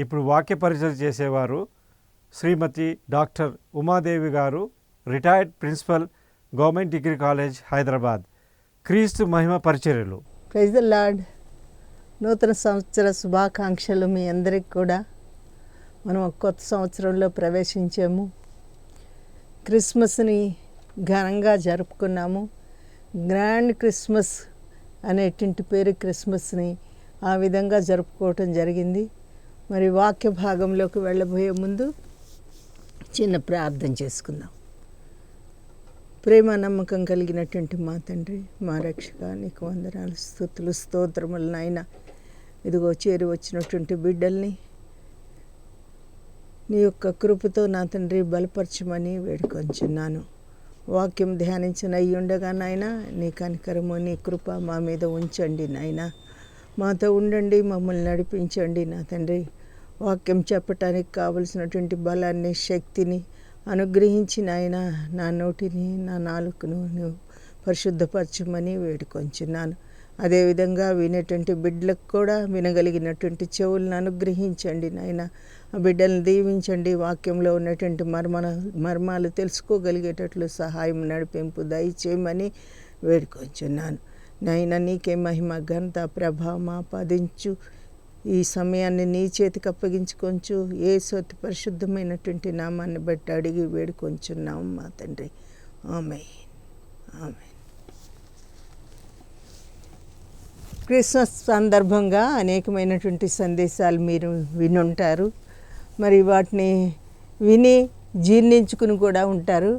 ఇప్పుడు వాక్య పరిచయం చేసేవారు శ్రీమతి డాక్టర్ ఉమాదేవి గారు, retired principal, government degree college, Hyderabad. క్రీస్తు మహిమ పరిచర్యలు. Praise the lord. నూతన సంవత్సర శుభాకాంక్షలు మీ అందరికి కూడా. మనం ఒక కొత్త సంవత్సరంలో ప్రవేశించాము. క్రిస్మస్ని ఘనంగా జరుపుకున్నాము. గ్రాండ్ క్రిస్మస్ అనేటువంటి పేరు క్రిస్మస్ని ఆ విధంగా జరుపుకోవటం జరిగింది. మరి వాక్య భాగంలోకి వెళ్ళబోయే ముందు చిన్న ప్రార్థన చేసుకుందాం. ప్రేమ నమ్మకం కలిగినటువంటి మా తండ్రి, మా రక్షక, నీకు వందనాలు, స్తుతులు, స్తోత్రములు నాయన. ఇదిగో చేరి వచ్చినటువంటి బిడ్డల్ని నీ యొక్క కృపతో నా తండ్రి బలపరచమని వేడుకొంచున్నాను. వాక్యం ధ్యానించిన అయ్యుండగా నాయన నీ కనికరము, నీ కృప మా మీద ఉంచండి నాయన. మాతో ఉండండి, మమ్మల్ని నడిపించండి నా తండ్రి. వాక్యం చెప్పటానికి కావలసినటువంటి బలాన్ని, శక్తిని అనుగ్రహించి నాయన నా నోటిని, నా నాలుకను నువ్వు పరిశుద్ధపరచమని వేడుకొంచున్నాను. అదేవిధంగా వినేటువంటి బిడ్డలకు కూడా వినగలిగినటువంటి చెవులను అనుగ్రహించండి నాయన. ఆ బిడ్డలను దీవించండి. వాక్యంలో ఉన్నటువంటి మర్మాలు తెలుసుకోగలిగేటట్లు సహాయం, నడిపింపు దయచేయమని వేడుకొంచున్నాను నాయన. నీకే మహిమ, ఘనత, ప్రభావం ఆపాదించు. ఈ సమయాన్ని నీ చేతికి అప్పగించుకొంచు. యేసు అతి పరిశుద్ధమైనటువంటి నామాన్ని బట్టి అడిగి వేడుకొంచున్నాం మా తండ్రి. ఆమేన్, ఆమేన్. క్రిస్మస్ సందర్భంగా అనేకమైనటువంటి సందేశాలు మీరు వినుంటారు. మరి వాటిని విని జీర్ణించుకుని కూడా ఉంటారు.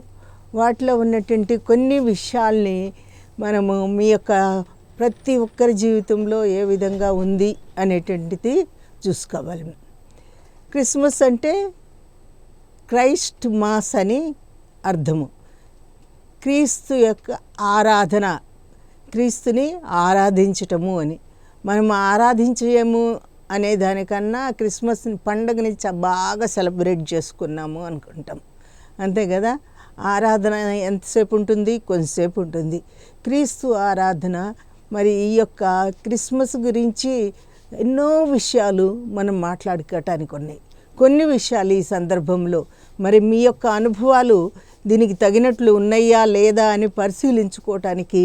వాటిలో ఉన్నటువంటి కొన్ని విషయాల్ని మనము మీ యొక్క ప్రతి ఒక్కరి జీవితంలో ఏ విధంగా ఉంది అనేటువంటిది చూసుకోవాలి. క్రిస్మస్ అంటే క్రైస్ట్ మాస్ అని అర్థము. క్రీస్తు యొక్క ఆరాధన, క్రీస్తుని ఆరాధించటము అని. మనం ఆరాధించము అనే దానికన్నా క్రిస్మస్ పండుగని బాగా సెలబ్రేట్ చేసుకున్నాము అనుకుంటాం, అంతే కదా. ఆరాధన ఎంతసేపు ఉంటుంది? కొంతసేపు ఉంటుంది. క్రీస్తు ఆరాధన. మరి ఈ యొక్క క్రిస్మస్ గురించి ఎన్నో విషయాలు మనం మాట్లాడుకోవటానికి ఉన్నాయి. కొన్ని విషయాలు ఈ సందర్భంలో మరి మీ యొక్క అనుభవాలు దీనికి తగినట్లు ఉన్నాయా లేదా అని పరిశీలించుకోవటానికి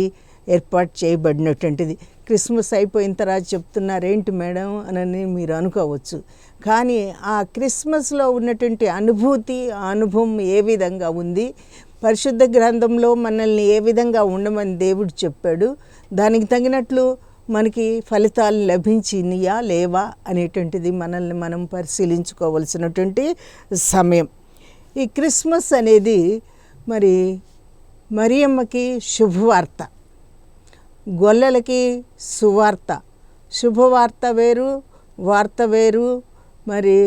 ఏర్పాటు చేయబడినటువంటిది. క్రిస్మస్ అయిపోయిన తర్వాత చెప్తున్నారేంటి మేడం అని మీరు అనుకోవచ్చు. కానీ ఆ క్రిస్మస్లో ఉన్నటువంటి అనుభూతి, ఆ అనుభవం ఏ విధంగా ఉంది, పరిశుద్ధ గ్రంథంలో మనల్ని ఏ విధంగా ఉండమని దేవుడు చెప్పాడు, దానికి తగినట్లు మనకి ఫలితాలు లభించినయా లేవా అనేటువంటిది మనల్ని మనం పరిశీలించుకోవాల్సినటువంటి సమయం. ఈ క్రిస్మస్ అనేది మరి మరియమ్మకి శుభవార్త, గొల్లలకి సువార్త. శుభవార్త వేరు, వార్త వేరు, మరి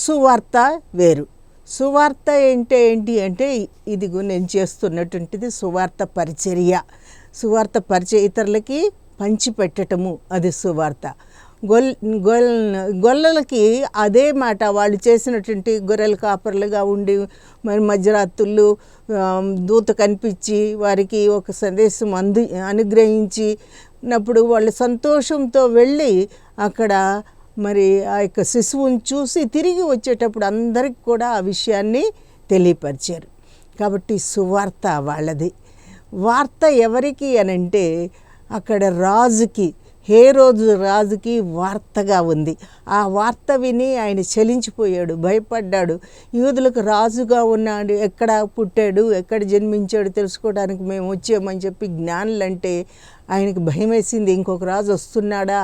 సువార్త వేరు. సువార్త ఏంటి అంటే ఇదిగో నేను చేస్తున్నటువంటిది సువార్త పరిచర్య. సువార్త పరిచయ ఇతరులకి పంచిపెట్టటము, అది సువార్త. గొల్లలకి అదే మాట, వాళ్ళు చేసినటువంటి గొర్రెల కాపర్లుగా ఉండి మరి మధ్యరాత్రులు దూత కనిపించి వారికి ఒక సందేశం అనుగ్రహించినప్పుడు వాళ్ళు సంతోషంతో వెళ్ళి అక్కడ మరి ఆ యొక్క శిశువుని చూసి తిరిగి వచ్చేటప్పుడు అందరికి కూడా ఆ విషయాన్ని తెలియపరిచారు. కాబట్టి సువార్త వాళ్ళది. వార్త ఎవరికి అనంటే అక్కడ రాజుకి, హేరోదు రాజుకి వార్తగా ఉంది. ఆ వార్త విని ఆయన చలించిపోయాడు, భయపడ్డాడు. యూదులకు రాజుగా ఉన్నాడు, ఎక్కడ పుట్టాడు, ఎక్కడ జన్మించాడు తెలుసుకోవడానికి మేము వచ్చామని చెప్పి జ్ఞానులంటే ఆయనకి భయం వేసింది. ఇంకొక రాజు వస్తున్నాడా,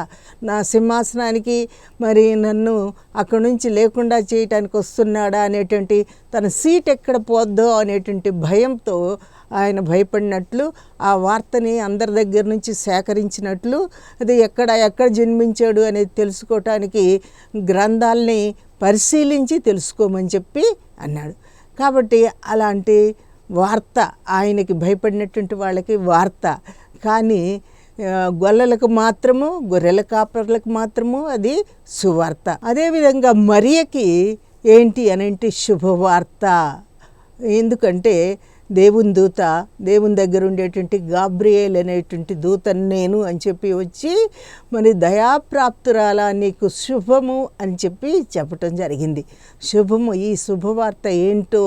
నా సింహాసనానికి మరి నన్ను అక్కడి నుంచి లేకుండా చేయటానికి వస్తున్నాడా అనేటువంటి, తన సీట్ ఎక్కడ పోద్దో అనేటువంటి భయంతో ఆయన భయపడినట్లు, ఆ వార్తని అందరి దగ్గర నుంచి సేకరించినట్లు, అది ఎక్కడ జన్మించాడు అనేది తెలుసుకోవటానికి గ్రంథాలని పరిశీలించి తెలుసుకోమని చెప్పి అన్నాడు. కాబట్టి అలాంటి వార్త ఆయనకి భయపడినటువంటి వాళ్ళకి వార్త. కానీ గొల్లలకు మాత్రము, గొర్రెల కాపర్లకు మాత్రము అది సువార్త. అదేవిధంగా మరియకి ఏంటి అనంటే శుభవార్త. ఎందుకంటే దేవుని దగ్గర ఉండేటువంటి గాబ్రియేల్ అనేటువంటి దూతను నేను అని చెప్పి వచ్చి మరి దయాప్రాప్తురాల నీకు శుభము అని చెప్పి చెప్పటం జరిగింది. శుభము, ఈ శుభవార్త ఏంటో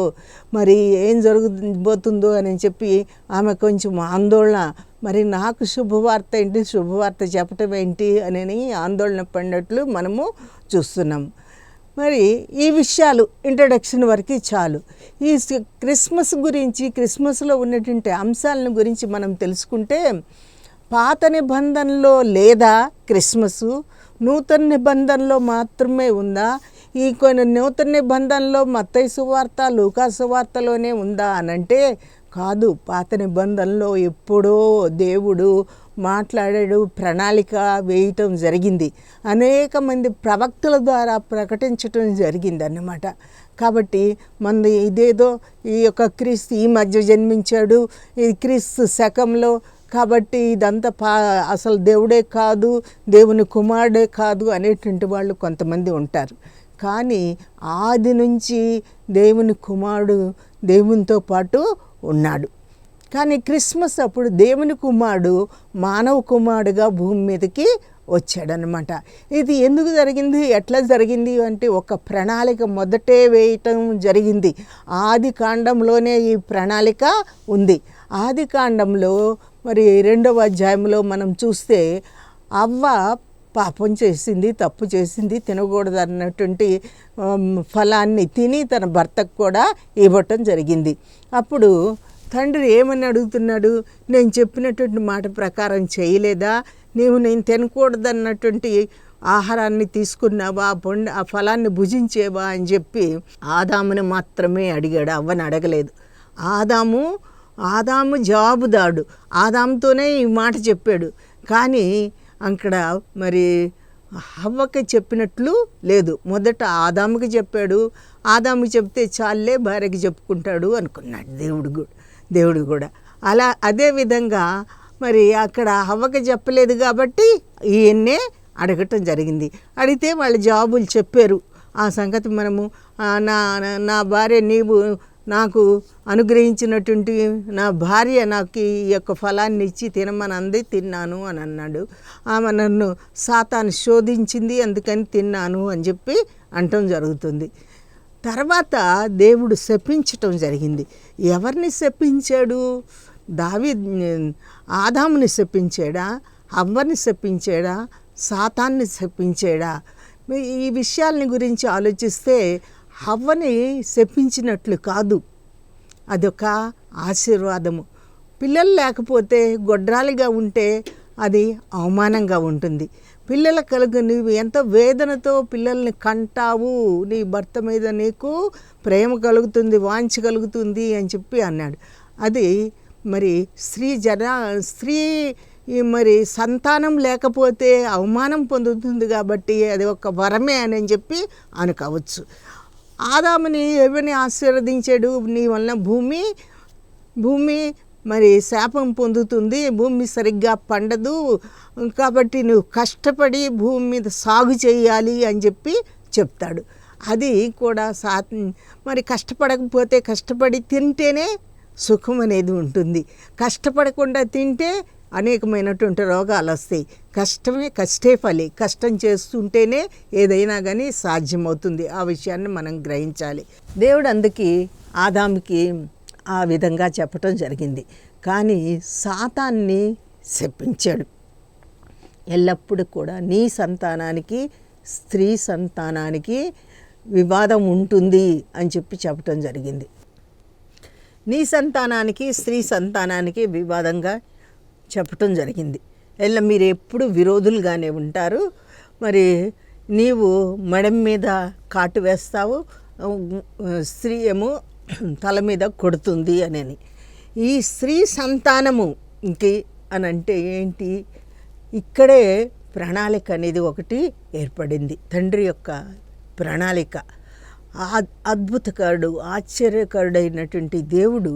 మరి ఏం జరగబోతుందో అని చెప్పి ఆమె కొంచెం ఆందోళన, మరి నాకు శుభవార్త ఏంటి, శుభవార్త చెప్పటం ఏంటి అని ఆందోళన పడినట్లు మనము చూస్తున్నాం. మరి ఈ విషయాలు ఇంట్రడక్షన్ వరకు చాలు. ఈ క్రిస్మస్ గురించి, క్రిస్మస్లో ఉన్నటువంటి అంశాలను గురించి మనం తెలుసుకుంటే, పాత నిబంధనలో లేదా క్రిస్మస్, నూతన నిబంధనలో మాత్రమే ఉందా, ఈ కొన్ని నూతన నిబంధనలో మత్తయి సువార్త, లూకా సువార్తలోనే ఉందా అనంటే కాదు. పాత నిబంధనలో ఎప్పుడో దేవుడు మాట్లాడాడు, ప్రణాళిక వేయటం జరిగింది, అనేక మంది ప్రవక్తల ద్వారా ప్రకటించటం జరిగింది అన్నమాట. కాబట్టి మన ఇదేదో ఈ యొక్క క్రీస్తు ఈ మధ్య జన్మించాడు, ఈ క్రీస్తు శకంలో, కాబట్టి ఇదంతా అసలు దేవుడే కాదు, దేవుని కుమారుడే కాదు అనేటువంటి వాళ్ళు కొంతమంది ఉంటారు. కానీ ఆది నుంచి దేవుని కుమారుడు దేవునితో పాటు ఉన్నాడు. కానీ క్రిస్మస్ అప్పుడు దేవుని కుమారుడు మానవ కుమారుడుగా భూమి మీదకి వచ్చాడనమాట. ఇది ఎందుకు జరిగింది, ఎట్లా జరిగింది అంటే ఒక ప్రణాళిక మొదటే వేయటం జరిగింది. ఆది కాండంలోనే ఈ ప్రణాళిక ఉంది. ఆది కాండంలో మరి 2వ అధ్యాయంలో మనం చూస్తే అవ్వ పాపం చేసింది, తప్పు చేసింది, తినకూడదు అన్నటువంటి ఫలాన్ని తిని తన భర్తకు కూడా ఇవ్వటం జరిగింది. అప్పుడు తండ్రి ఏమని అడుగుతున్నాడు, నేను చెప్పినటువంటి మాట ప్రకారం చేయలేదా, నేను తినకూడదు అన్నటువంటి ఆహారాన్ని తీసుకున్నావా, ఆ ఫలాన్ని భుజించేవా అని చెప్పి ఆదాముని మాత్రమే అడిగాడు, అవ్వని అడగలేదు. ఆదాము జవాబుదాడు, ఆదాముతోనే ఈ మాట చెప్పాడు. కానీ అక్కడ మరి హవ్వకి చెప్పినట్లు లేదు. మొదట ఆదాముకి చెప్పాడు, ఆదాముకి చెప్తే చాలే భార్యకి చెప్పుకుంటాడు అనుకున్నాడు దేవుడు కూడా. అదేవిధంగా మరి అక్కడ హవ్వకి చెప్పలేదు కాబట్టి ఈయన్నే అడగటం జరిగింది. అడిగితే వాళ్ళ జవాబులు చెప్పారు. ఆ సంగతి మనము నా భార్య, నీవు నాకు అనుగ్రహించినటువంటి నా భార్య నాకు ఈ యొక్క ఫలాన్ని ఇచ్చి తినమని అంది, తిన్నాను అని అన్నాడు. ఆమె నన్ను సాతాను శోధించింది, అందుకని తిన్నాను అని చెప్పి అంటం జరుగుతుంది. తర్వాత దేవుడు శపించటం జరిగింది. ఎవరిని శపించాడు? ఆదాముని శపించాడా, హవ్వని శపించాడా, సాతాన్ని శపించాడా? ఈ విషయాలని గురించి ఆలోచిస్తే హవ్వని శపించినట్లు కాదు, అదొక ఆశీర్వాదము. పిల్లలు లేకపోతే గొడ్రాలిగా ఉంటే అది అవమానంగా ఉంటుంది. పిల్లల కలుగు నీవు ఎంత వేదనతో పిల్లల్ని కంటావు, నీ భర్త మీద నీకు ప్రేమ కలుగుతుంది, వాంఛ కలుగుతుంది అని చెప్పి అన్నాడు. అది మరి స్త్రీ మరి సంతానం లేకపోతే అవమానం పొందుతుంది కాబట్టి అది ఒక వరమే అని చెప్పి అనుకోవచ్చు. ఆదాముని ఎవరిని ఆశీర్వదించాడు? నీ వలన భూమి మరి శాపం పొందుతుంది, భూమి సరిగ్గా పండదు, కాబట్టి నువ్వు కష్టపడి భూమి మీద సాగు చేయాలి అని చెప్పి చెప్తాడు. అది కూడా మరి కష్టపడకపోతే, కష్టపడి తింటేనే సుఖం అనేది ఉంటుంది. కష్టపడకుండా తింటే అనేకమైనటువంటి రోగాలు వస్తాయి. కష్టే ఫలి, కష్టం చేస్తుంటేనే ఏదైనా కానీ సాధ్యమవుతుంది. ఆ విషయాన్ని మనం గ్రహించాలి. దేవుడు అందుకే ఆదాముకి ఆ విధంగా చెప్పటం జరిగింది. కానీ సాతాన్ని శపించాడు. ఎల్లప్పుడూ కూడా నీ సంతానానికి స్త్రీ సంతానానికి వివాదం ఉంటుంది అని చెప్పి చెప్పటం జరిగింది. నీ సంతానానికి స్త్రీ సంతానానికి వివాదంగా చెప్పటం జరిగింది. మీరు ఎప్పుడు విరోధులుగానే ఉంటారు. మరి నీవు మెడ మీద కాటు వేస్తావు, స్త్రీ ఏమో తల మీద కొడుతుంది అని. ఈ స్త్రీ సంతానము ఇంకి అని అంటే ఏంటి? ఇక్కడే ప్రణాళిక అనేది ఒకటి ఏర్పడింది. తండ్రి యొక్క ప్రణాళిక. అద్భుతకరుడు, ఆశ్చర్యకరుడైనటువంటి దేవుడు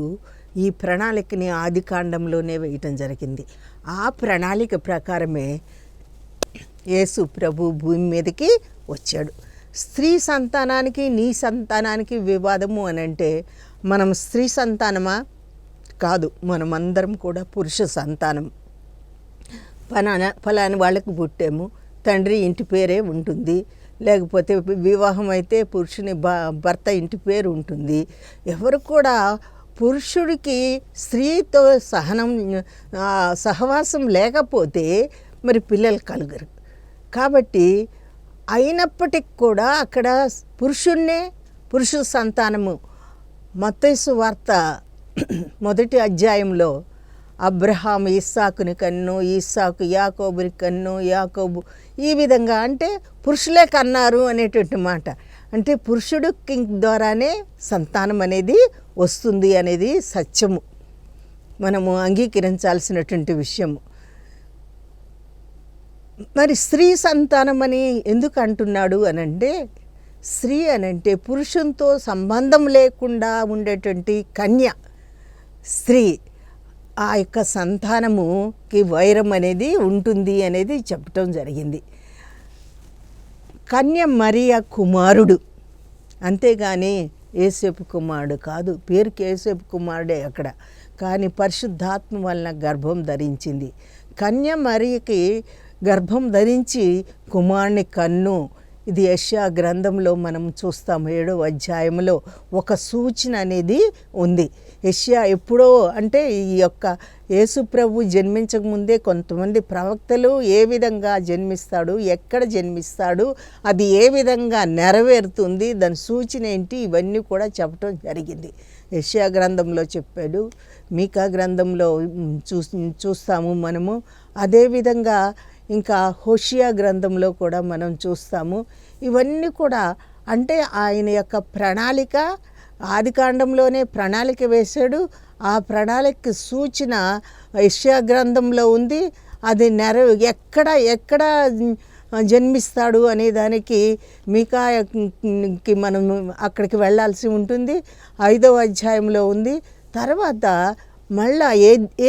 ఈ ప్రణాళికని ఆది కాండంలోనే వేయటం జరిగింది. ఆ ప్రణాళిక ప్రకారమే యేసు ప్రభు భూమి మీదకి వచ్చాడు. స్త్రీ సంతానానికి నీ సంతానానికి వివాదము అని అంటే మనం స్త్రీ సంతానమా కాదు, మనమందరం కూడా పురుష సంతానం. ఫలాని వాళ్ళకి పుట్టాము, తండ్రి ఇంటి పేరే ఉంటుంది, లేకపోతే వివాహం అయితే పురుషుని భర్త ఇంటి పేరు ఉంటుంది. ఎవరు కూడా పురుషుడికి స్త్రీతో సహవాసం లేకపోతే మరి పిల్లలు కలుగరు. కాబట్టి అయినప్పటికి కూడా అక్కడ పురుష సంతానము. మత్తయి సువార్త 1వ అధ్యాయంలో అబ్రహాము ఇస్సాకుని కన్ను, ఇస్సాకు యాకోబుని కన్ను, యాకోబు ఈ విధంగా, అంటే పురుషులే కన్నారు అనేటువంటి మాట. అంటే పురుషుడు ద్వారానే సంతానం అనేది వస్తుంది అనేది సత్యము, మనము అంగీకరించాల్సినటువంటి విషయము. మరి స్త్రీ సంతానం అని ఎందుకు అంటున్నాడు అనంటే, స్త్రీ అనంటే పురుషునితో సంబంధం లేకుండా ఉండేటువంటి కన్య స్త్రీ. ఆ యొక్క సంతానముకి వైరం అనేది ఉంటుంది అనేది చెప్పటం జరిగింది. కన్య మరియ కుమారుడు, అంతేగాని యేసేపు కుమారుడు కాదు. పేరుకి యేసేపు కుమారుడే అక్కడ, కానీ పరిశుద్ధాత్మ వలన గర్భం ధరించింది. కన్య మరియకి గర్భం ధరించి కుమారుని కన్ను. ఇది యెషయా గ్రంథంలో మనం చూస్తాము 7వ అధ్యాయంలో ఒక సూచన అనేది ఉంది. యెషయా ఎప్పుడో, అంటే ఈ యొక్క యేసు ప్రభు జన్మించకముందే కొంతమంది ప్రవక్తలు ఏ విధంగా జన్మిస్తాడు, ఎక్కడ జన్మిస్తాడు, అది ఏ విధంగా నెరవేరుతుంది, దాని సూచన ఏంటి, ఇవన్నీ కూడా చెప్పడం జరిగింది. యెషయా గ్రంథంలో చెప్పాడు, మీకా గ్రంథంలో చూస్తాము మనము. అదేవిధంగా ఇంకా హోషియా గ్రంథంలో కూడా మనం చూస్తాము. ఇవన్నీ కూడా అంటే ఆయన యొక్క ప్రణాళిక, ఆదికాండంలోనే ప్రణాళిక వేశాడు. ఆ ప్రణాళిక సూచన యెషయా గ్రంథంలో ఉంది. అది ఎక్కడ జన్మిస్తాడు అనే దానికి మీకాకి మనం అక్కడికి వెళ్ళాల్సి ఉంటుంది. 5వ అధ్యాయంలో ఉంది. తర్వాత మళ్ళా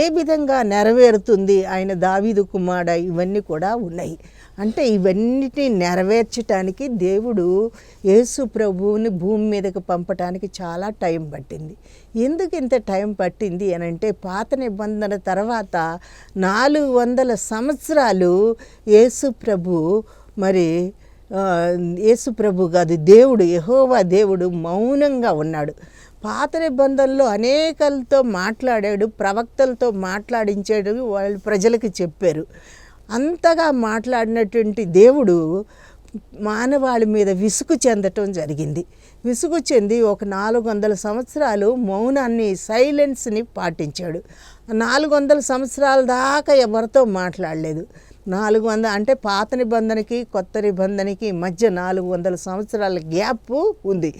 ఏ విధంగా నెరవేరుతుంది, ఆయన దావీదు కుమారుడు, ఇవన్నీ కూడా ఉన్నాయి. అంటే ఇవన్నిటిని నెరవేర్చడానికి దేవుడు యేసు ప్రభువుని భూమి మీదకి పంపటానికి చాలా టైం పట్టింది. ఎందుకు ఇంత టైం పట్టింది అని అంటే, పాత నిబంధన తర్వాత 400 సంవత్సరాలు యేసు ప్రభు కాదు, దేవుడు యెహోవా దేవుడు మౌనంగా ఉన్నాడు. పాత నిబంధనలో అనేకలతో మాట్లాడాడు, ప్రవక్తలతో మాట్లాడించాడు, వాళ్ళు ప్రజలకు చెప్పారు. అంతగా మాట్లాడినటువంటి దేవుడు మానవాళి మీద విసుగు చెందటం జరిగింది. విసుగు చెంది ఒక 400 సంవత్సరాలు మౌనాన్ని, సైలెన్స్ని పాటించాడు. 400 సంవత్సరాల దాకా ఎవరితో మాట్లాడలేదు. 400 అంటే పాత నిబంధనకి కొత్త నిబంధనకి మధ్య 400 సంవత్సరాల గ్యాప్ ఉంది.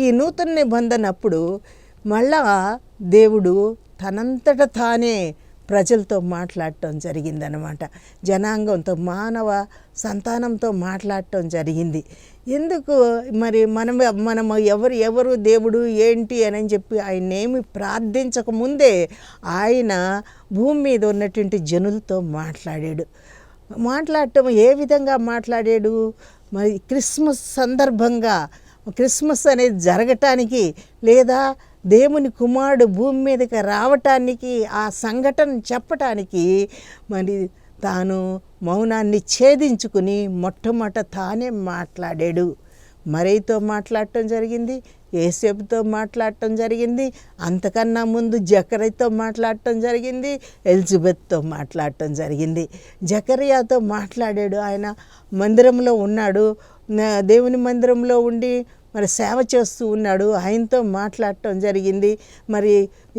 ఈ నూతన నిబంధన అప్పుడు మళ్ళా దేవుడు తనంతట తానే ప్రజలతో మాట్లాడటం జరిగిందనమాట. జనాంగంతో, మానవ సంతానంతో మాట్లాడటం జరిగింది. ఎందుకు మరి మనము ఎవరు దేవుడు ఏంటి అని చెప్పి ఆయన్నేమి ప్రార్థించకముందే ఆయన భూమి మీద ఉన్నటువంటి జనులతో మాట్లాడటం ఏ విధంగా మాట్లాడాడు? మరి క్రిస్మస్ సందర్భంగా, క్రిస్మస్ అనేది జరగటానికి, లేదా దేవుని కుమారుడు భూమి మీదకి రావటానికి, ఆ సంఘటన చెప్పటానికి మరి తాను మౌనాన్ని ఛేదించుకుని మొట్టమొదట తానే మాట్లాడాడు. మరియతో మాట్లాడటం జరిగింది, యేసేపుతో మాట్లాడటం జరిగింది, అంతకన్నా ముందు జకర్యాతో మాట్లాడటం జరిగింది, ఎలిజబెత్తో మాట్లాడటం జరిగింది. జకర్యాతో మాట్లాడాడు. ఆయన మందిరంలో ఉన్నాడు, దేవుని మందిరంలో ఉండి మరి సేవ చేస్తూ ఉన్నాడు, ఆయనతో మాట్లాడటం జరిగింది. మరి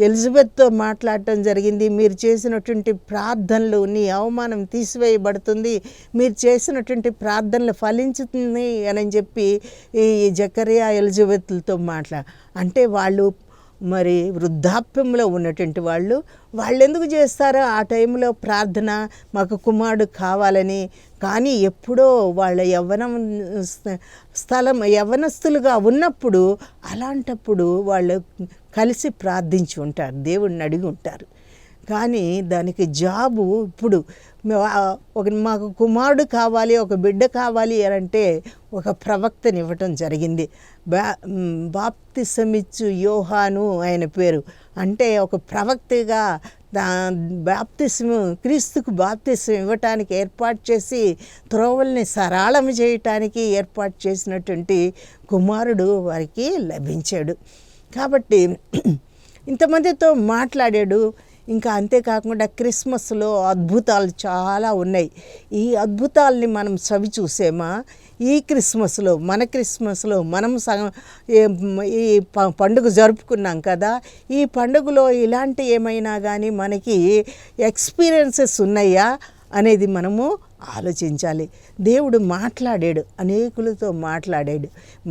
ఎలిజబెత్తో మాట్లాడటం జరిగింది. మీరు చేసినటువంటి ప్రార్థనలు, నీ అవమానం తీసివేయబడుతుంది, మీరు చేసినటువంటి ప్రార్థనలు ఫలించుతుంది అని చెప్పి ఈ జకర్యా ఎలిజబెత్లతో అంటే వాళ్ళు మరి వృద్ధాప్యంలో ఉన్నటువంటి వాళ్ళు ఎందుకు చేస్తారో ఆ టైంలో ప్రార్థన, మాకు కుమారుడు కావాలని. కానీ ఎప్పుడో వాళ్ళ యవ్వనస్తులుగా ఉన్నప్పుడు, అలాంటప్పుడు వాళ్ళు కలిసి ప్రార్థించి ఉంటారు, దేవుణ్ణి అడిగి ఉంటారు. కానీ దానికి జాబు ఇప్పుడు మాకు కుమారుడు కావాలి, ఒక బిడ్డ కావాలి అని అంటే ఒక ప్రవక్తని ఇవ్వటం జరిగింది. బాప్తిసమిచ్చు యోహాను ఆయన పేరు. అంటే ఒక ప్రవక్తగా బాప్తిస్ము, క్రీస్తుకు బాప్తిస్ము ఇవ్వటానికి ఏర్పాటు చేసి త్రోవల్ని సరళం చేయటానికి ఏర్పాటు చేసినటువంటి కుమారుడు వారికి లభించాడు. కాబట్టి ఇంతమందితో మాట్లాడాడు. ఇంకా అంతేకాకుండా క్రిస్మస్లో అద్భుతాలు చాలా ఉన్నాయి. ఈ అద్భుతాలని మనం చవి చూసేమా? ఈ క్రిస్మస్లో, మన క్రిస్మస్లో మనం ఈ పండుగ జరుపుకున్నాం కదా, ఈ పండుగలో ఇలాంటి ఏమైనా కానీ మనకి ఎక్స్పీరియన్సెస్ ఉన్నాయా అనేది మనము ఆలోచించాలి. దేవుడు మాట్లాడాడు, అనేకులతో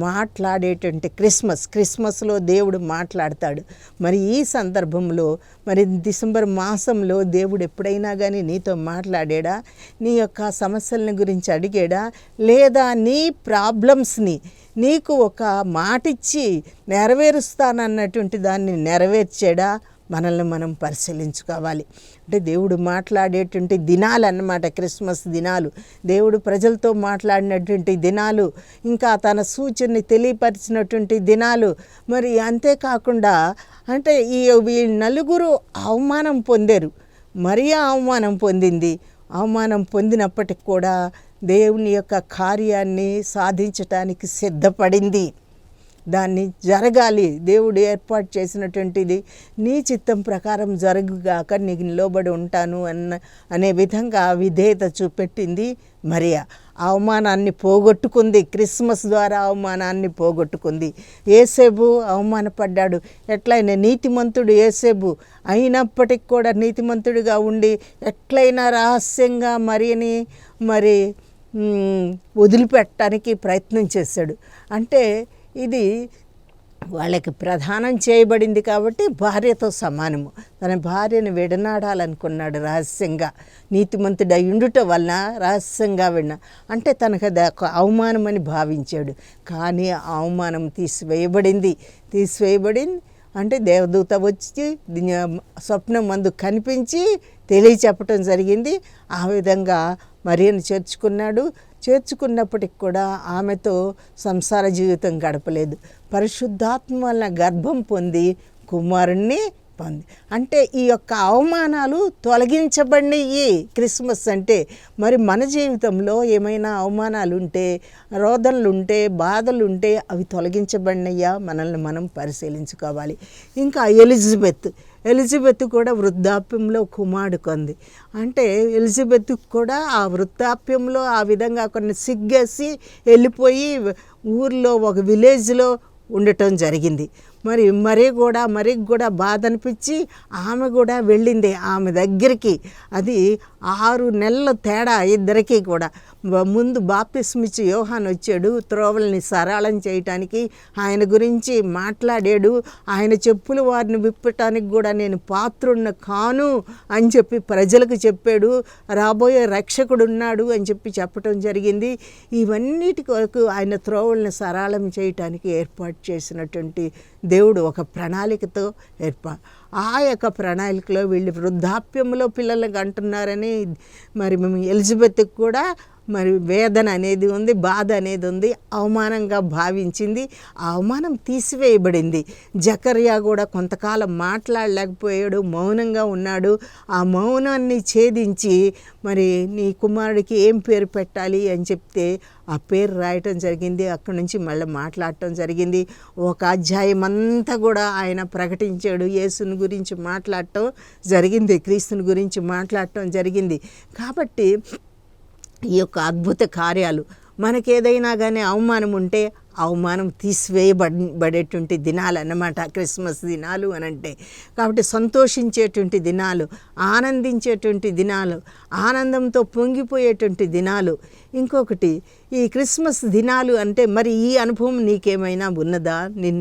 మాట్లాడేటువంటి క్రిస్మస్లో దేవుడు మాట్లాడతాడు. మరి ఈ సందర్భంలో, మరి డిసెంబర్ మాసంలో దేవుడు ఎప్పుడైనా కానీ నీతో మాట్లాడాడా? నీ యొక్క సమస్యలని గురించి అడిగాడా? లేదా నీ ప్రాబ్లమ్స్ని నీకు ఒక మాటిచ్చి నెరవేరుస్తానన్నటువంటి దాన్ని నెరవేర్చాడా? మనల్ని మనం పరిశీలించుకోవాలి. అంటే దేవుడు మాట్లాడేటువంటి దినాలు అన్నమాట క్రిస్మస్ దినాలు. దేవుడు ప్రజలతో మాట్లాడినటువంటి దినాలు, ఇంకా తన సూచనని తెలియపరిచినటువంటి దినాలు. మరి అంతేకాకుండా అంటే ఈ నలుగురు అవమానం పొందారు. మరియా అవమానం పొందింది. అవమానం పొందినప్పటికి కూడా దేవుని యొక్క కార్యాన్ని సాధించటానికి సిద్ధపడింది. దాన్ని జరగాలి, దేవుడు ఏర్పాటు చేసినటువంటిది నీ చిత్తం ప్రకారం జరుగుగాక నీకు నిలబడి ఉంటాను అనే విధంగా విధేయత చూపెట్టింది మరియా. అవమానాన్ని పోగొట్టుకుంది. క్రిస్మస్ ద్వారా అవమానాన్ని పోగొట్టుకుంది. యేసేపు అవమానపడ్డాడు. ఎట్లయినా నీతిమంతుడు యేసేపు అయినప్పటికి కూడా నీతిమంతుడిగా ఉండి ఎట్లయినా రహస్యంగా మరియని వదిలిపెట్టడానికి ప్రయత్నం చేశాడు. అంటే ఇది వాళ్ళకి ప్రదానం చేయబడింది కాబట్టి భార్యతో సమానము. తన భార్యను విడనాడాలనుకున్నాడు రహస్యంగా. నీతిమంతుడు అయ్యుండుట వలన రహస్యంగా అంటే తనకు అది ఒక అవమానమని భావించాడు. కానీ ఆ అవమానం తీసివేయబడింది. అంటే దేవదూత వచ్చి స్వప్నం మందు కనిపించి తెలియచెప్పటం జరిగింది. ఆ విధంగా మరియను చేర్చుకున్నప్పటికి కూడా ఆమెతో సంసార జీవితం గడపలేదు. పరిశుద్ధాత్మ వలన గర్భం పొంది కుమారుణ్ణి పొంది. అంటే ఈ యొక్క అవమానాలు తొలగించబడినవి క్రిస్మస్ అంటే. మరి మన జీవితంలో ఏమైనా అవమానాలు ఉంటే, రోదనలు ఉంటే, బాధలు ఉంటే అవి తొలగించబడినయ్యా? మనల్ని మనం పరిశీలించుకోవాలి. ఇంకా ఎలిజబెత్ కూడా వృద్ధాప్యంలో కుమారుడు కొంది. అంటే ఎలిజబెత్ కూడా ఆ వృద్ధాప్యంలో ఆ విధంగా కొన్ని సిగ్గేసి వెళ్ళిపోయి ఊర్లో ఒక విలేజ్లో ఉండటం జరిగింది. మరికి కూడా బాధ అనిపించి ఆమె కూడా వెళ్ళింది ఆమె దగ్గరికి. అది 6 నెలల తేడా ఇద్దరికీ కూడా. ముందు బాప్తిస్మిచ్చి యోహాను వచ్చాడు త్రోవల్ని సరళం చేయటానికి. ఆయన గురించి మాట్లాడాడు. ఆయన చెప్పులు వారిని విప్పటానికి కూడా నేను పాత్రుడిని కాను అని చెప్పి ప్రజలకు చెప్పాడు. రాబోయే రక్షకుడు ఉన్నాడు అని చెప్పి చెప్పటం జరిగింది. ఇవన్నిటి కొరకు ఆయన త్రోవల్ని సరళం చేయటానికి ఏర్పాటు చేసినటువంటి దేవుడు ఒక ప్రణాళికతో ఆ యొక్క ప్రణాళికలో వీళ్ళు వృద్ధాప్యంలో పిల్లలకు అంటున్నారని ఎలిజబెత్కి కూడా వేదన అనేది ఉంది, బాధ అనేది ఉంది, అవమానంగా భావించింది. ఆ అవమానం తీసివేయబడింది. జకర్యా కూడా కొంతకాలం మాట్లాడలేకపోయాడు, మౌనంగా ఉన్నాడు. ఆ మౌనాన్ని ఛేదించి నీ కుమారుడికి ఏం పేరు పెట్టాలి అని చెప్తే ఆ పేరు రాయటం జరిగింది. అక్కడి నుంచి మళ్ళీ మాట్లాడటం జరిగింది. ఒక అధ్యాయం అంతా కూడా ఆయన ప్రకటించాడు. యేసుని గురించి మాట్లాడటం జరిగింది, క్రీస్తుని గురించి మాట్లాడటం జరిగింది. కాబట్టి ఈ యొక్క అద్భుత కార్యాలు మనకేదైనా కానీ అవమానం ఉంటే అవమానం తీసివేయబడేటువంటి దినాలు అన్నమాట క్రిస్మస్ దినాలు అనంటే. కాబట్టి సంతోషించేటువంటి దినాలు, ఆనందించేటువంటి దినాలు, ఆనందంతో పొంగిపోయేటువంటి దినాలు. ఇంకొకటి ఈ క్రిస్మస్ దినాలు అంటే ఈ అనుభవం నీకేమైనా ఉన్నదా?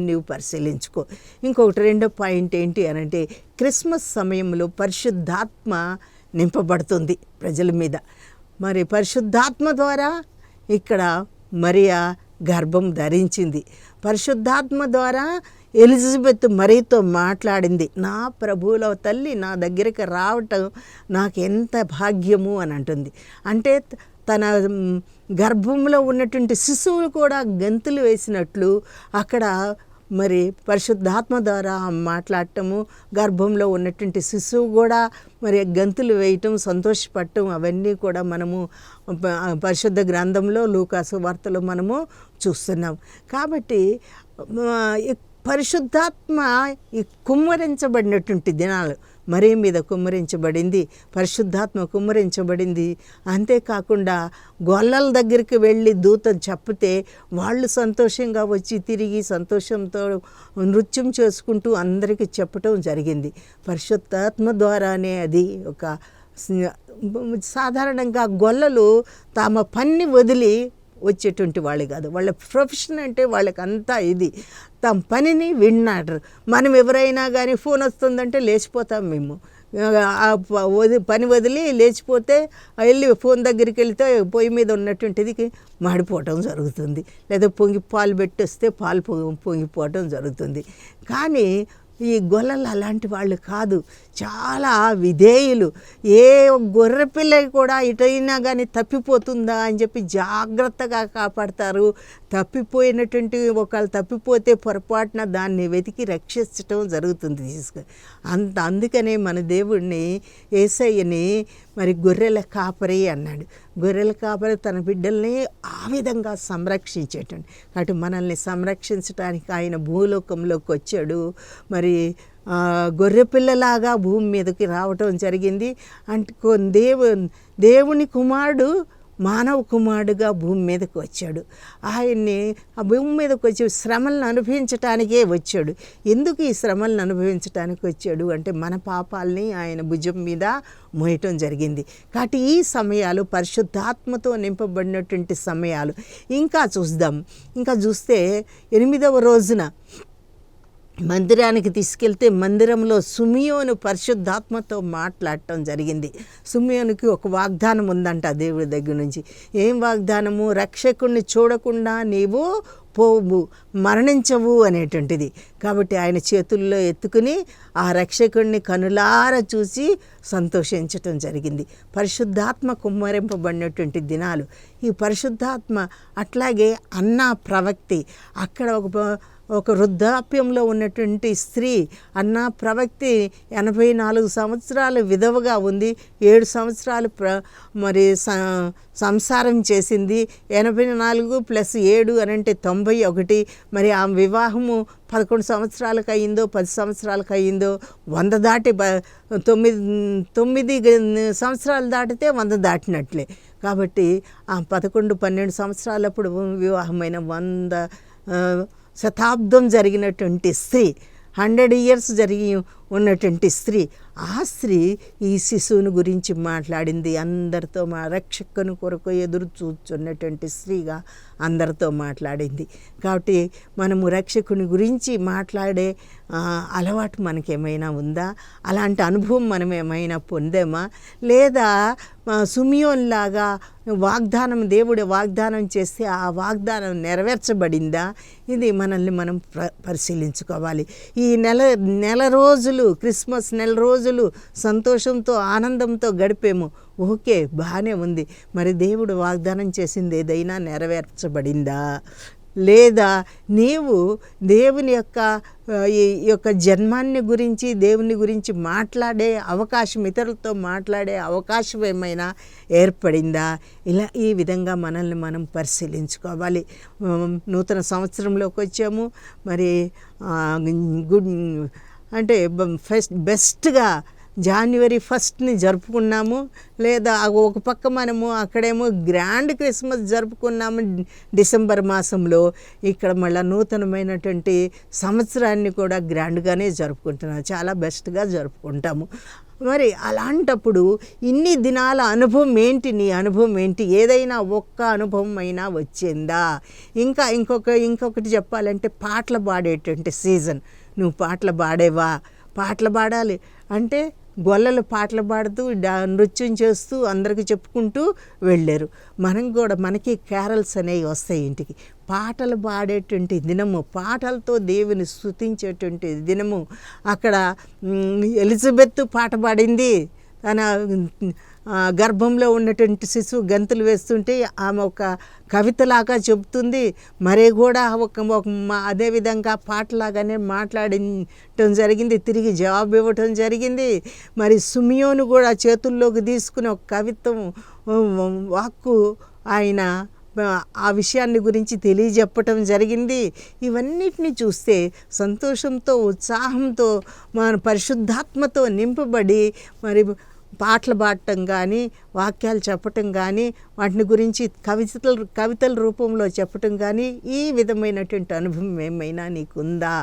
నీవు పరిశీలించుకో. ఇంకొకటి రెండో పాయింట్ ఏంటి అనంటే, క్రిస్మస్ సమయంలో పరిశుద్ధాత్మ నింపబడుతుంది ప్రజల మీద. పరిశుద్ధాత్మ ద్వారా ఇక్కడ మరియా గర్భం ధరించింది. పరిశుద్ధాత్మ ద్వారా ఎలిజబెత్ మరీతో మాట్లాడింది, నా ప్రభువుల తల్లి నా దగ్గరికి రావటం నాకు ఎంత భాగ్యము అని అంటుంది. అంటే తన గర్భంలో ఉన్నటువంటి శిశువులు కూడా గంతులు వేసినట్లు అక్కడ మరి పరిశుద్ధాత్మ ద్వారా మాట్లాడటము, గర్భంలో ఉన్నటువంటి శిశువు కూడా మరి గంతులు వేయటం, సంతోషపడటం అవన్నీ కూడా మనము పరిశుద్ధ గ్రంథంలో లూకాసు వార్తలో మనము చూస్తున్నాం. కాబట్టి పరిశుద్ధాత్మ ఈ కుమ్మరించబడినటువంటి దినాలు మరీ మీద కుమ్మరించబడింది, పరిశుద్ధాత్మ కుమ్మరించబడింది. అంతేకాకుండా గొల్లల దగ్గరికి వెళ్ళి దూత చెప్పితే వాళ్ళు సంతోషంగా వచ్చి తిరిగి సంతోషంతో నృత్యం చేసుకుంటూ అందరికీ చెప్పటం జరిగింది. పరిశుద్ధాత్మ ద్వారానే అది ఒక సాధారణంగా గొల్లలు తమ పని వదిలి వచ్చేటువంటి వాళ్ళు కాదు. వాళ్ళ ప్రొఫెషన్ అంటే వాళ్ళకి అంతా ఇది, తమ పనిని విన్నాడు. మనం ఎవరైనా కానీ ఫోన్ వస్తుందంటే లేచిపోతాం మేము, పని వదిలి లేచిపోతే వెళ్ళి ఫోన్ దగ్గరికి వెళ్తే పొయ్యి మీద ఉన్నటువంటిది మాడిపోవటం జరుగుతుంది, లేదా పాలు పెట్టేస్తే పాలు పొంగిపోవటం జరుగుతుంది. కానీ ఈ గొల్లలు అలాంటి వాళ్ళు కాదు, చాలా విధేయులు. ఏ గొర్రెపిల్ల కూడా ఇటైనా కానీ తప్పిపోతుందా అని చెప్పి జాగ్రత్తగా కాపాడతారు. తప్పిపోయినటువంటి ఒకళ్ళు తప్పిపోతే పొరపాటున దాన్ని వెతికి రక్షించటం జరుగుతుంది. అందుకనే మన దేవుడిని యేసయ్యని మరి గొర్రెల కాపరి అన్నాడు. గొర్రెల కాపరి తన బిడ్డల్ని ఆ విధంగా సంరక్షించేటండి. కాబట్టి మనల్ని సంరక్షించడానికి ఆయన భూలోకంలోకి వచ్చాడు. మరి గొర్రెపిల్లలాగా భూమి మీదకి రావటం జరిగింది. అంటే దేవుని కుమారుడు మానవ కుమారుడుగా భూమి మీదకి వచ్చాడు. ఆయన్ని ఆ భూమి మీదకి వచ్చి శ్రమలను అనుభవించటానికే వచ్చాడు. ఎందుకు ఈ శ్రమలను అనుభవించటానికి వచ్చాడు అంటే మన పాపాలని ఆయన భుజం మీద మోయటం జరిగింది. కాబట్టి ఈ సమయాలు పరిశుద్ధాత్మతో నింపబడినటువంటి సమయాలు. ఇంకా చూస్తే 8వ రోజున మందిరానికి తీసుకెళ్తే మందిరంలో సుమియోను పరిశుద్ధాత్మతో మాట్లాడటం జరిగింది. సుమియోనుకి ఒక వాగ్దానం ఉందంట దేవుడి దగ్గర నుంచి. ఏం వాగ్దానము? రక్షకుణ్ణి చూడకుండా నీవు పోవు, మరణించవు అనేటువంటిది. కాబట్టి ఆయన చేతుల్లో ఎత్తుకుని ఆ రక్షకుడిని కనులారా చూసి సంతోషించటం జరిగింది. పరిశుద్ధాత్మ కుమ్మరింపబడినటువంటి దినాలు ఈ పరిశుద్ధాత్మ. అట్లాగే అన్నా ప్రవక్తి, అక్కడ ఒక వృద్ధాప్యంలో ఉన్నటువంటి స్త్రీ అన్నా ప్రవక్తి 84 సంవత్సరాలు విధవగా ఉంది. 7 సంవత్సరాలు మరి సంసారం చేసింది. 84 + 7 అనంటే 91. మరి ఆ వివాహము 11 సంవత్సరాలకు అయ్యిందో 10 సంవత్సరాలకు అయ్యిందో, 100 దాటి 9 సంవత్సరాలు దాటితే 100 దాటినట్లే. కాబట్టి ఆ 11-12 సంవత్సరాలప్పుడు వివాహమైన 100 శతాబ్దం జరిగినటువంటి స్త్రీ, 100 years జరిగి ఉన్నటువంటి స్త్రీ, ఆ స్త్రీ ఈ శిశువుని గురించి మాట్లాడింది. అందరితో రక్షకుని కొరకు ఎదురు చూస్తున్నటువంటి స్త్రీగా అందరితో మాట్లాడింది. కాబట్టి మనము రక్షకుని గురించి మాట్లాడే అలవాటు మనకేమైనా ఉందా? అలాంటి అనుభవం మనం ఏమైనా పొందామా? లేదా సుమియోన్లాగా దేవుడు వాగ్దానం చేస్తే ఆ వాగ్దానం నెరవేర్చబడిందా? ఇది మనల్ని మనం పరిశీలించుకోవాలి. ఈ నెల రోజులు, క్రిస్మస్ నెల రోజులు సంతోషంతో ఆనందంతో గడిపేము. ఓకే, బాగానే ఉంది. మరి దేవుడు వాగ్దానం చేసింది ఏదైనా నెరవేర్చబడిందా? లేదా నీవు దేవుని యొక్క జన్మాన్ని గురించి, దేవుని గురించి మాట్లాడే అవకాశం, ఇతరులతో మాట్లాడే అవకాశం ఏమైనా ఏర్పడిందా? ఈ విధంగా మనల్ని మనం పరిశీలించుకోవాలి. నూతన సంవత్సరంలోకి వచ్చాము. మరి బెస్ట్గా January 1st జరుపుకున్నాము. లేదా ఒక పక్క మనము అక్కడేమో గ్రాండ్ క్రిస్మస్ జరుపుకున్నాము డిసెంబర్ మాసంలో. ఇక్కడ మళ్ళీ నూతనమైనటువంటి సంవత్సరాన్ని కూడా గ్రాండ్గానే జరుపుకుంటున్నాము, చాలా బెస్ట్గా జరుపుకుంటాము. మరి అలాంటప్పుడు ఇన్ని దినాల అనుభవం ఏంటి? నీ అనుభవం ఏంటి? ఏదైనా ఒక్క అనుభవం అయినా వచ్చిందా? ఇంకొకటి చెప్పాలంటే పాటలు పాడేటువంటి సీజన్. నువ్వు పాటలు పాడేవా? పాటలు పాడాలి అంటే గొల్లలు పాటలు పాడుతూ నృత్యం చేస్తూ అందరికీ చెప్పుకుంటూ వెళ్ళారు. మనకి క్యారల్స్ అనేవి వస్తాయి ఇంటికి. పాటలు పాడేటువంటి దినము, పాటలతో దేవుని స్తుతించేటువంటి దినము. అక్కడ ఎలిజబెత్ పాట పాడింది. తన గర్భంలో ఉన్నటువంటి శిశువు గంతులు వేస్తుంటే ఆమె ఒక కవితలాగా చెబుతుంది. మరే కూడా అదేవిధంగా పాటలాగానే మాట్లాడటం జరిగింది, తిరిగి జవాబు ఇవ్వటం జరిగింది. మరి సిమియోను కూడా చేతుల్లోకి తీసుకుని ఒక కవిత్వం వాక్కు ఆయన ఆ విషయాన్ని గురించి తెలియజెప్పటం జరిగింది. ఇవన్నిటిని చూస్తే సంతోషంతో, ఉత్సాహంతో, మన పరిశుద్ధాత్మతో నింపబడి మరి పాటలు పాడటం కానీ, వాక్యాలు చెప్పటం కానీ, వాటిని గురించి కవితల రూపంలో చెప్పటం కానీ, ఈ విధమైనటువంటి అనుభవం ఏమైనా నీకుందా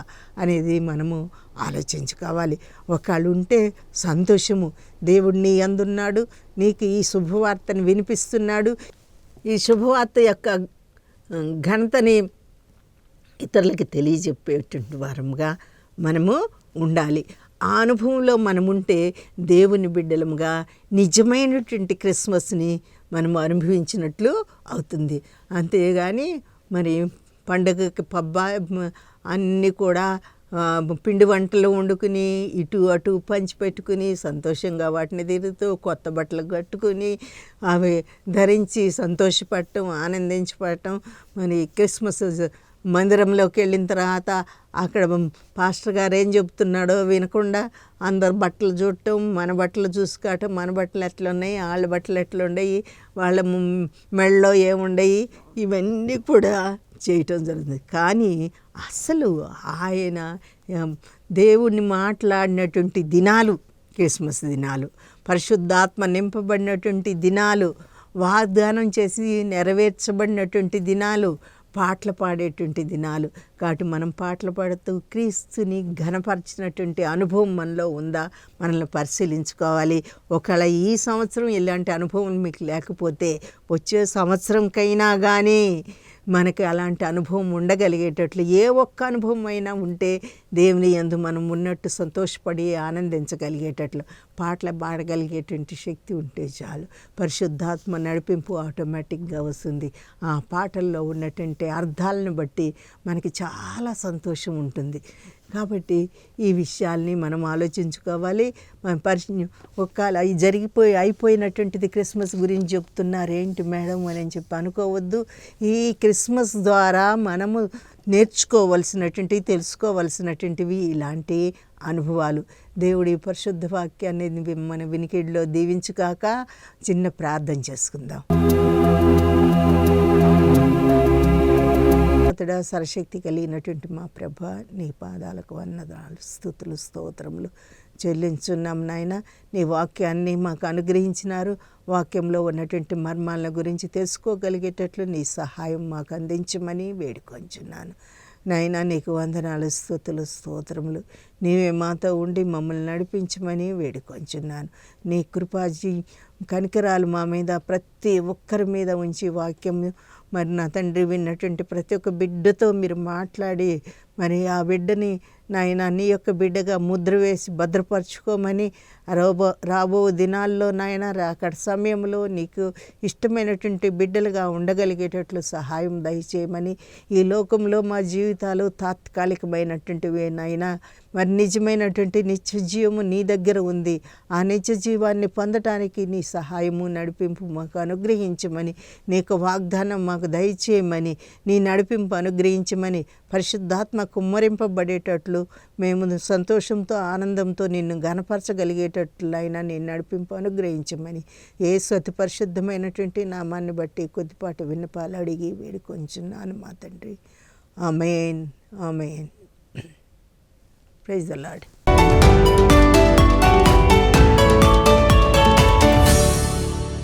అనేది మనము ఆలోచించుకోవాలి. ఒకళ్ళు ఉంటే సంతోషము. దేవుడు నీ అందున్నాడు, నీకు ఈ శుభవార్తను వినిపిస్తున్నాడు. ఈ శుభవార్త యొక్క ఘనతని ఇతరులకి తెలియజెప్పేటువంటి వారముగా మనము ఉండాలి. ఆ అనుభవంలో మనముంటే దేవుని బిడ్డలముగా నిజమైనటువంటి క్రిస్మస్ని మనము అనుభవించినట్లు అవుతుంది. అంతేగాని మరి పండగకి అన్నీ కూడా పిండి వంటలు వండుకుని ఇటు అటు పంచిపెట్టుకుని సంతోషంగా వాటిని తిరుగుతూ కొత్త బట్టలు కట్టుకుని అవి ధరించి సంతోషపడటం, ఆనందించపడటం. మరి క్రిస్మస్ మందిరంలోకి వెళ్ళిన తర్వాత అక్కడ పాస్టర్ గారు ఏం చెప్తున్నాడో వినకుండా అందరు బట్టలు చూడటం, మన బట్టలు చూసుకోవటం, మన బట్టలు ఎట్లున్నాయి, వాళ్ళ బట్టలు ఎట్లున్నాయి, వాళ్ళ మెడలో ఏముండయి, ఇవన్నీ కూడా చేయటం జరుగుతుంది. కానీ అసలు ఆయన దేవుణ్ణి మాట్లాడినటువంటి దినాలు క్రిస్మస్ దినాలు, పరిశుద్ధాత్మ నింపబడినటువంటి దినాలు, వాగ్దానం చేసి నెరవేర్చబడినటువంటి దినాలు, పాటలు పాడేటువంటి దినాలు. కాబట్టి మనం పాటలు పాడుతూ క్రీస్తుని ఘనపరిచినటువంటి అనుభవం మనలో ఉందా మనల్ని పరిశీలించుకోవాలి. ఒకవేళ ఈ సంవత్సరం ఇలాంటి అనుభవం మీకు లేకపోతే వచ్చే సంవత్సరంకైనా కానీ మనకి అలాంటి అనుభవం ఉండగలిగేటట్లు ఏ ఒక్క అనుభవం అయినా ఉంటే దేవుని యందు మనం ఉన్నట్టు సంతోషపడి ఆనందించగలిగేటట్లు పాటలు పాడగలిగేటువంటి శక్తి ఉంటే చాలు. పరిశుద్ధాత్మ నడిపింపు ఆటోమేటిక్గా వస్తుంది. ఆ పాటల్లో ఉన్నటువంటి అర్థాలను బట్టి మనకి చాలా సంతోషం ఉంటుంది. కాబట్టి ఈ విషయాల్ని మనం ఆలోచించుకోవాలి. మన ఒకవేళ అయిపోయినటువంటిది క్రిస్మస్ గురించి చెప్తున్నారేంటి మేడం అని చెప్పి అనుకోవద్దు. ఈ క్రిస్మస్ ద్వారా మనము నేర్చుకోవలసినటువంటి, తెలుసుకోవలసినటువంటివి ఇలాంటి అనుభవాలు. దేవుడి పరిశుద్ధ వాక్యాన్ని మన వినికిడిలో దీవించుకాక చిన్న ప్రార్థన చేసుకుందాం. అతడా సర్వశక్తి కలిగినటువంటి మా ప్రభ, నీ పాదాలకు వందనాలు, స్తుతులు, స్తోత్రములు చెల్లించున్నాం నాయన. నీ వాక్యాన్ని మాకు అనుగ్రహించినారు. వాక్యంలో ఉన్నటువంటి మర్మాల గురించి తెలుసుకోగలిగేటట్లు నీ సహాయం మాకు అందించమని వేడుకొంచున్నాను నాయన. నీకు వందనాలు, స్తుతులు, స్తోత్రములు. నీవే మాతో ఉండి మమ్మల్ని నడిపించమని వేడుకొంచున్నాను. నీ కృపాజీ కనికరాలు మా మీద ప్రతి ఒక్కరి మీద ఉంచి వాక్యం మరి నా తండ్రి విన్నటువంటి ప్రతి ఒక్క బిడ్డతో మీరు మాట్లాడి మరి ఆ బిడ్డని నాయన నీ యొక్క బిడ్డగా ముద్ర వేసి భద్రపరచుకోమని రాబో దినాల్లో నాయన అక్కడ సమయంలో నీకు ఇష్టమైనటువంటి బిడ్డలుగా ఉండగలిగేటట్లు సహాయం దయచేయమని. ఈ లోకంలో మా జీవితాలు తాత్కాలికమైనటువంటివే నాయన, మరి నిజమైనటువంటి నిత్య జీవము నీ దగ్గర ఉంది. ఆ నిత్య జీవాన్ని పొందటానికి నీ సహాయము నడిపింపు మాకు అనుగ్రహించమని, నీ యొక్క వాగ్దానం మాకు దయచేయమని, నీ నడిపింపు అనుగ్రహించమని, పరిశుద్ధాత్మ కుమ్మరింపబడేటట్లు మేము సంతోషంతో ఆనందంతో నిన్ను గణపరచగలిగేటట్లు అయినా నీ నడిపింపు అనుగ్రహించమని యేసు అతి పరిశుద్ధమైనటువంటి నామాన్ని బట్టి కొద్దిపాటి విన్నపాలు అడిగి వేడుకొంచున్నాను మా తండ్రి. Amen, amen. Praise the lord.